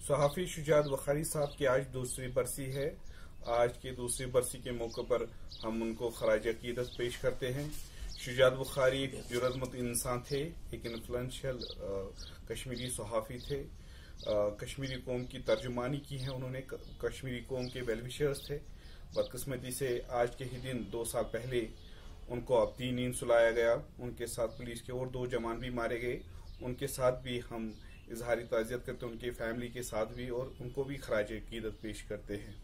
सहाफ़ी शुजात बुखारी साहब की आज दूसरी बरसी है। आज की दूसरी बरसी के मौके पर हम उनको खराज अकीदत पेश करते हैं। शुजात बुखारी एक जुर्रतमंद इंसान थे, एक इन्फ्लुएंशियल कश्मीरी सहाफ़ी थे। कश्मीरी कौम की तर्जुमानी की है उन्होंने, कश्मीरी कौम के वेलविशर्स थे। बदकिस्मती से आज के ही दिन 2 साल पहले उनको अब्दी नींद सुलाया गया। उनके साथ पुलिस के और 2 जवान भी मारे गए। उनके साथ भी हम इजहारी ताज़ियत करते हैं, उनके फैमिली के साथ भी, और उनको भी खराज अकीदत पेश करते हैं।